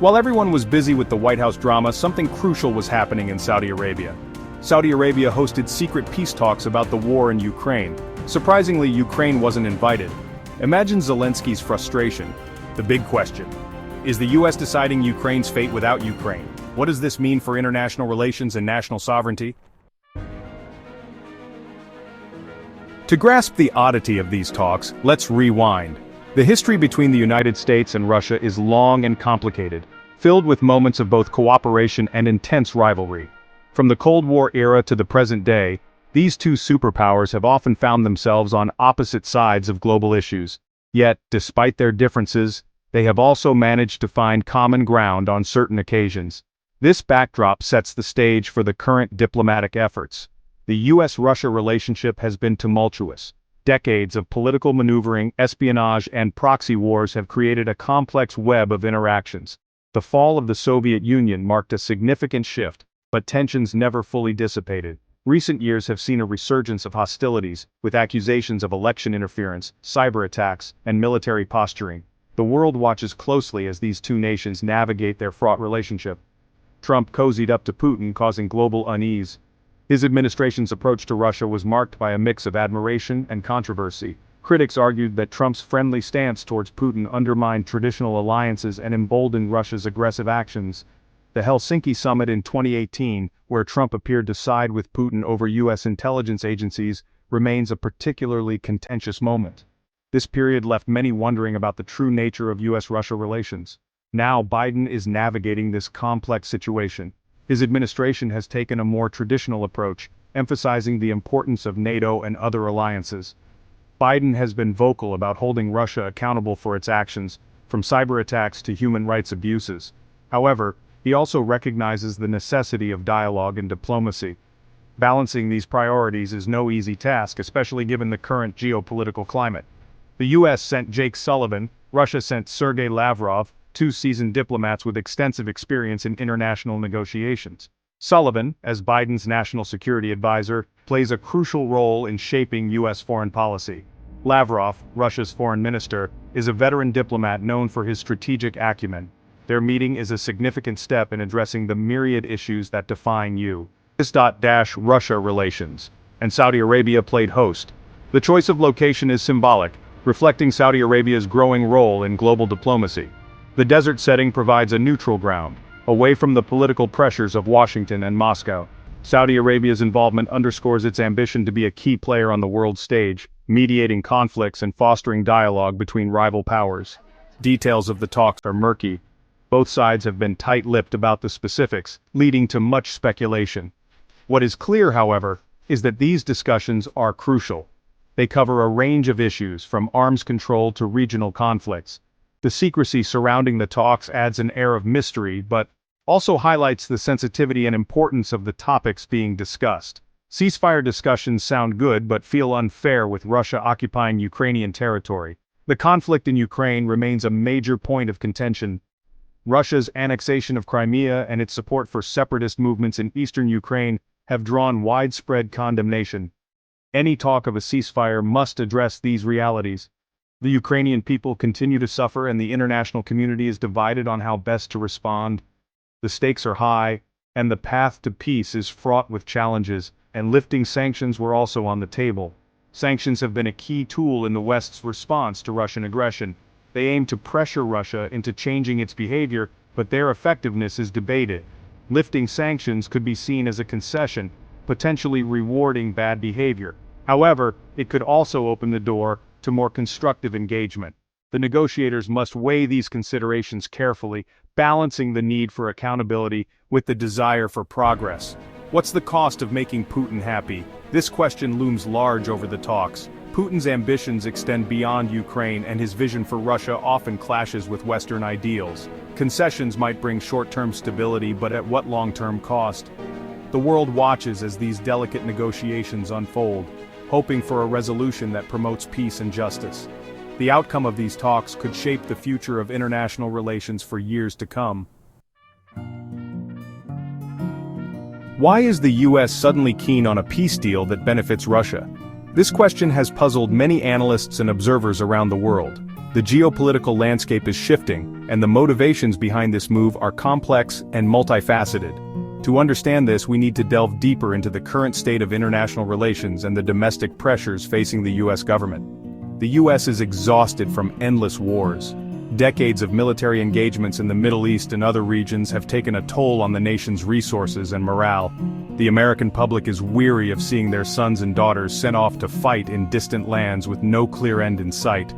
While everyone was busy with the White House drama, something crucial was happening in Saudi Arabia. Saudi Arabia hosted secret peace talks about the war in Ukraine. Surprisingly, Ukraine wasn't invited. Imagine Zelensky's frustration. The big question: is the US deciding Ukraine's fate without Ukraine? What does this mean for international relations and national sovereignty? To grasp the oddity of these talks, let's rewind. The history between the United States and Russia is long and complicated, filled with moments of both cooperation and intense rivalry. From the Cold War era to the present day, these two superpowers have often found themselves on opposite sides of global issues. Yet, despite their differences, they have also managed to find common ground on certain occasions. This backdrop sets the stage for the current diplomatic efforts. The US-Russia relationship has been tumultuous. Decades of political maneuvering, espionage, and proxy wars have created a complex web of interactions. The fall of the Soviet Union marked a significant shift, but tensions never fully dissipated. Recent years have seen a resurgence of hostilities, with accusations of election interference, cyber attacks, and military posturing. The world watches closely as these two nations navigate their fraught relationship. Trump cozied up to Putin, causing global unease. His administration's approach to Russia was marked by a mix of admiration and controversy. Critics argued that Trump's friendly stance towards Putin undermined traditional alliances and emboldened Russia's aggressive actions. The Helsinki summit in 2018, where Trump appeared to side with Putin over US intelligence agencies, remains a particularly contentious moment. This period left many wondering about the true nature of US-Russia relations. Now Biden is navigating this complex situation. His administration has taken a more traditional approach, emphasizing the importance of NATO and other alliances. Biden has been vocal about holding Russia accountable for its actions, from cyber attacks to human rights abuses. However, he also recognizes the necessity of dialogue and diplomacy. Balancing these priorities is no easy task, especially given the current geopolitical climate. The US sent Jake Sullivan, Russia sent Sergei Lavrov, two seasoned diplomats with extensive experience in international negotiations. Sullivan, as Biden's national security advisor, plays a crucial role in shaping US foreign policy. Lavrov, Russia's foreign minister, is a veteran diplomat known for his strategic acumen. Their meeting is a significant step in addressing the myriad issues that define US-Russia relations, and Saudi Arabia played host. The choice of location is symbolic, reflecting Saudi Arabia's growing role in global diplomacy. The desert setting provides a neutral ground, away from the political pressures of Washington and Moscow. Saudi Arabia's involvement underscores its ambition to be a key player on the world stage, mediating conflicts and fostering dialogue between rival powers. Details of the talks are murky. Both sides have been tight-lipped about the specifics, leading to much speculation. What is clear, however, is that these discussions are crucial. They cover a range of issues, from arms control to regional conflicts. The secrecy surrounding the talks adds an air of mystery, but also highlights the sensitivity and importance of the topics being discussed. Ceasefire discussions sound good but feel unfair with Russia occupying Ukrainian territory. The conflict in Ukraine remains a major point of contention. Russia's annexation of Crimea and its support for separatist movements in eastern Ukraine have drawn widespread condemnation. Any talk of a ceasefire must address these realities. The Ukrainian people continue to suffer and the international community is divided on how best to respond. The stakes are high, and the path to peace is fraught with challenges, and lifting sanctions were also on the table. Sanctions have been a key tool in the West's response to Russian aggression. They aim to pressure Russia into changing its behavior, but their effectiveness is debated. Lifting sanctions could be seen as a concession, potentially rewarding bad behavior. However, it could also open the door to more constructive engagement. The negotiators must weigh these considerations carefully, balancing the need for accountability with the desire for progress. What's the cost of making Putin happy? This question looms large over the talks. Putin's ambitions extend beyond Ukraine, and his vision for Russia often clashes with Western ideals. Concessions might bring short-term stability, but at what long-term cost? The world watches as these delicate negotiations unfold, hoping for a resolution that promotes peace and justice. The outcome of these talks could shape the future of international relations for years to come. Why is the US suddenly keen on a peace deal that benefits Russia? This question has puzzled many analysts and observers around the world. The geopolitical landscape is shifting, and the motivations behind this move are complex and multifaceted. To understand this, we need to delve deeper into the current state of international relations and the domestic pressures facing the US government. The US is exhausted from endless wars. Decades of military engagements in the Middle East and other regions have taken a toll on the nation's resources and morale. The American public is weary of seeing their sons and daughters sent off to fight in distant lands with no clear end in sight.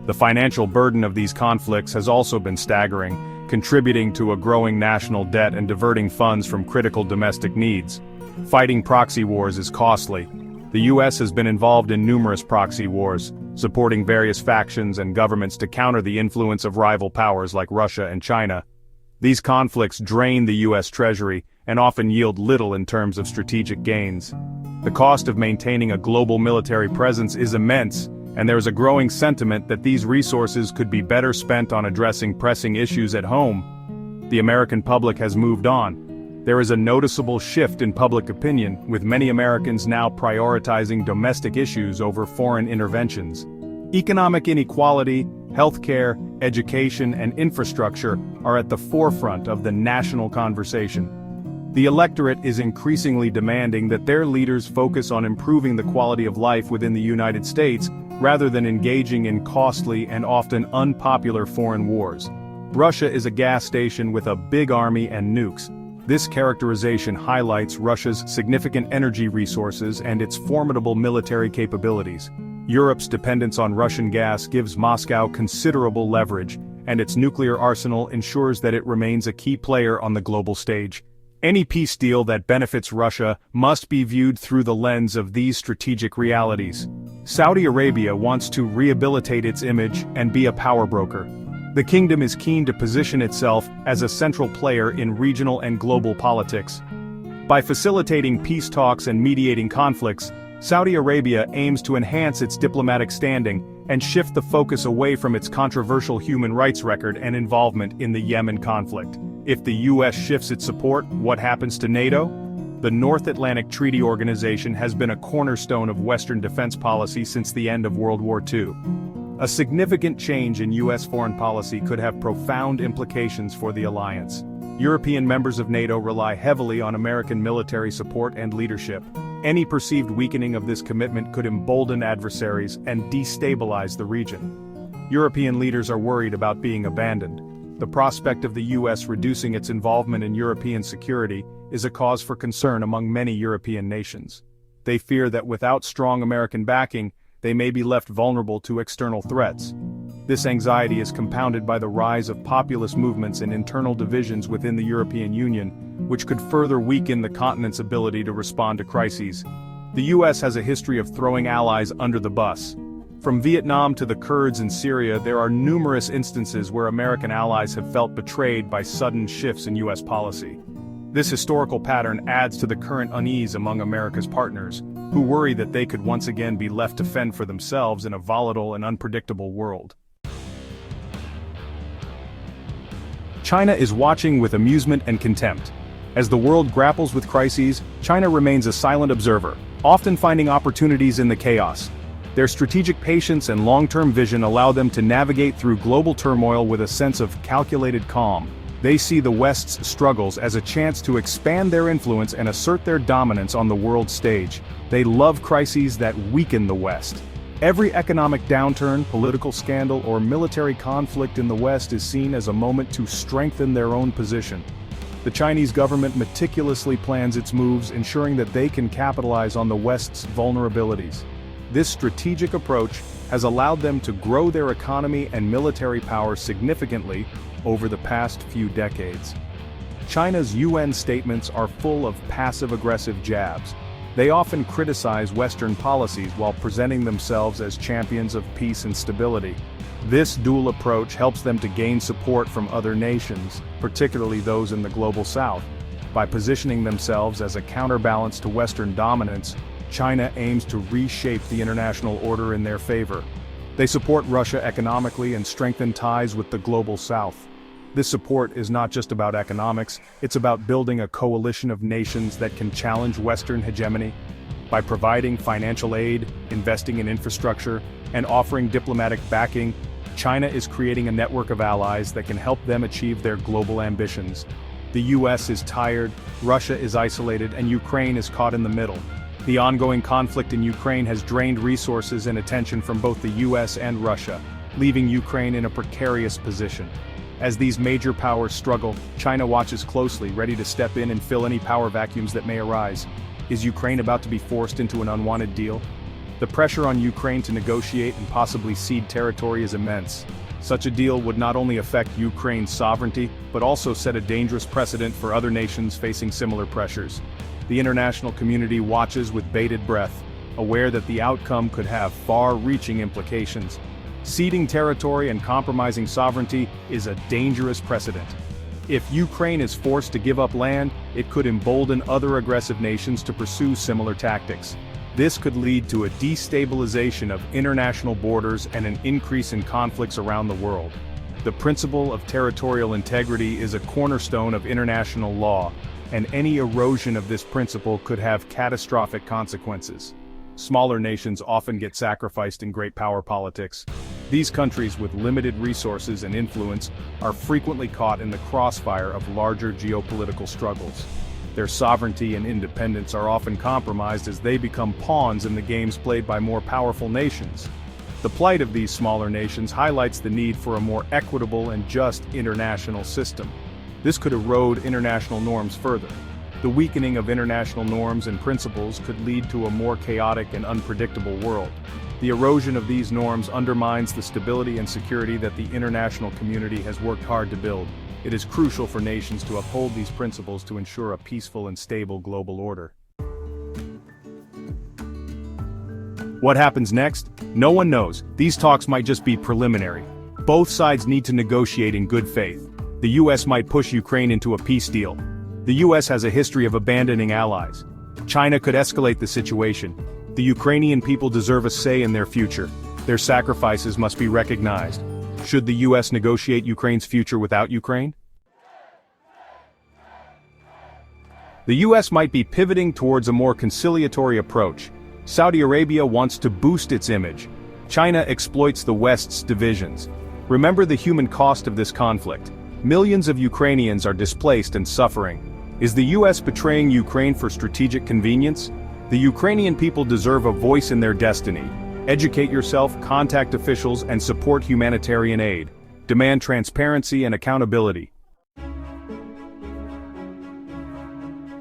The financial burden of these conflicts has also been staggering, contributing to a growing national debt and diverting funds from critical domestic needs. Fighting proxy wars is costly. The US has been involved in numerous proxy wars, supporting various factions and governments to counter the influence of rival powers like Russia and China. These conflicts drain the US Treasury and often yield little in terms of strategic gains. The cost of maintaining a global military presence is immense, and there is a growing sentiment that these resources could be better spent on addressing pressing issues at home. The American public has moved on. There is a noticeable shift in public opinion, with many Americans now prioritizing domestic issues over foreign interventions. Economic inequality, healthcare, education, and infrastructure are at the forefront of the national conversation. The electorate is increasingly demanding that their leaders focus on improving the quality of life within the United States, rather than engaging in costly and often unpopular foreign wars. Russia is a gas station with a big army and nukes. This characterization highlights Russia's significant energy resources and its formidable military capabilities. Europe's dependence on Russian gas gives Moscow considerable leverage, and its nuclear arsenal ensures that it remains a key player on the global stage. Any peace deal that benefits Russia must be viewed through the lens of these strategic realities. Saudi Arabia wants to rehabilitate its image and be a power broker. The kingdom is keen to position itself as a central player in regional and global politics. By facilitating peace talks and mediating conflicts, Saudi Arabia aims to enhance its diplomatic standing and shift the focus away from its controversial human rights record and involvement in the Yemen conflict. If the US shifts its support, what happens to NATO? The North Atlantic Treaty Organization has been a cornerstone of Western defense policy since the end of World War II. A significant change in US foreign policy could have profound implications for the alliance. European members of NATO rely heavily on American military support and leadership. Any perceived weakening of this commitment could embolden adversaries and destabilize the region. European leaders are worried about being abandoned. The prospect of the US reducing its involvement in European security is a cause for concern among many European nations. They fear that without strong American backing, they may be left vulnerable to external threats. This anxiety is compounded by the rise of populist movements and internal divisions within the European Union, which could further weaken the continent's ability to respond to crises. The US has a history of throwing allies under the bus. From Vietnam to the Kurds in Syria, there are numerous instances where American allies have felt betrayed by sudden shifts in US policy. This historical pattern adds to the current unease among America's partners, who worry that they could once again be left to fend for themselves in a volatile and unpredictable world. China is watching with amusement and contempt. As the world grapples with crises, China remains a silent observer, often finding opportunities in the chaos. Their strategic patience and long-term vision allow them to navigate through global turmoil with a sense of calculated calm. They see the West's struggles as a chance to expand their influence and assert their dominance on the world stage. They love crises that weaken the West. Every economic downturn, political scandal, or military conflict in the West is seen as a moment to strengthen their own position. The Chinese government meticulously plans its moves, ensuring that they can capitalize on the West's vulnerabilities. This strategic approach has allowed them to grow their economy and military power significantly over the past few decades. China's UN statements are full of passive-aggressive jabs. They often criticize Western policies while presenting themselves as champions of peace and stability. This dual approach helps them to gain support from other nations, particularly those in the global South. By positioning themselves as a counterbalance to Western dominance, China aims to reshape the international order in their favor. They support Russia economically and strengthen ties with the global South. This support is not just about economics, it's about building a coalition of nations that can challenge Western hegemony. By providing financial aid, investing in infrastructure, and offering diplomatic backing, China is creating a network of allies that can help them achieve their global ambitions. The US is tired, Russia is isolated, and Ukraine is caught in the middle. The ongoing conflict in Ukraine has drained resources and attention from both the US and Russia, leaving Ukraine in a precarious position. As these major powers struggle, China watches closely, ready to step in and fill any power vacuums that may arise. Is Ukraine about to be forced into an unwanted deal? The pressure on Ukraine to negotiate and possibly cede territory is immense. Such a deal would not only affect Ukraine's sovereignty, but also set a dangerous precedent for other nations facing similar pressures. The international community watches with bated breath, aware that the outcome could have far-reaching implications. Ceding territory and compromising sovereignty is a dangerous precedent. If Ukraine is forced to give up land, it could embolden other aggressive nations to pursue similar tactics. This could lead to a destabilization of international borders and an increase in conflicts around the world. The principle of territorial integrity is a cornerstone of international law, and any erosion of this principle could have catastrophic consequences. Smaller nations often get sacrificed in great power politics. These countries with limited resources and influence are frequently caught in the crossfire of larger geopolitical struggles. Their sovereignty and independence are often compromised as they become pawns in the games played by more powerful nations. The plight of these smaller nations highlights the need for a more equitable and just international system. This could erode international norms further. The weakening of international norms and principles could lead to a more chaotic and unpredictable world. The erosion of these norms undermines the stability and security that the international community has worked hard to build. It is crucial for nations to uphold these principles to ensure a peaceful and stable global order. What happens next? No one knows. These talks might just be preliminary. Both sides need to negotiate in good faith. The US might push Ukraine into a peace deal. The US has a history of abandoning allies. China could escalate the situation. The Ukrainian people deserve a say in their future. Their sacrifices must be recognized. Should the US negotiate Ukraine's future without Ukraine? The US might be pivoting towards a more conciliatory approach. Saudi Arabia wants to boost its image. China exploits the West's divisions. Remember the human cost of this conflict. Millions of Ukrainians are displaced and suffering. Is the US betraying Ukraine for strategic convenience? The Ukrainian people deserve a voice in their destiny. Educate yourself, contact officials, and support humanitarian aid. Demand transparency and accountability.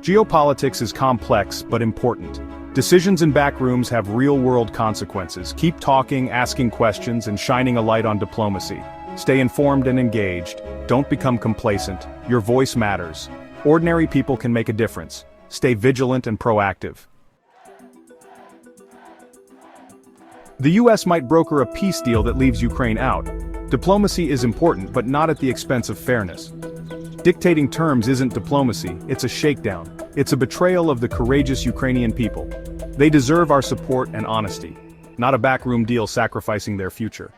Geopolitics is complex but important. Decisions in backrooms have real-world consequences. Keep talking, asking questions, and shining a light on diplomacy. Stay informed and engaged. Don't become complacent. Your voice matters. Ordinary people can make a difference. Stay vigilant and proactive. The US might broker a peace deal that leaves Ukraine out. Diplomacy is important, but not at the expense of fairness. Dictating terms isn't diplomacy, it's a shakedown. It's a betrayal of the courageous Ukrainian people. They deserve our support and honesty, not a backroom deal sacrificing their future.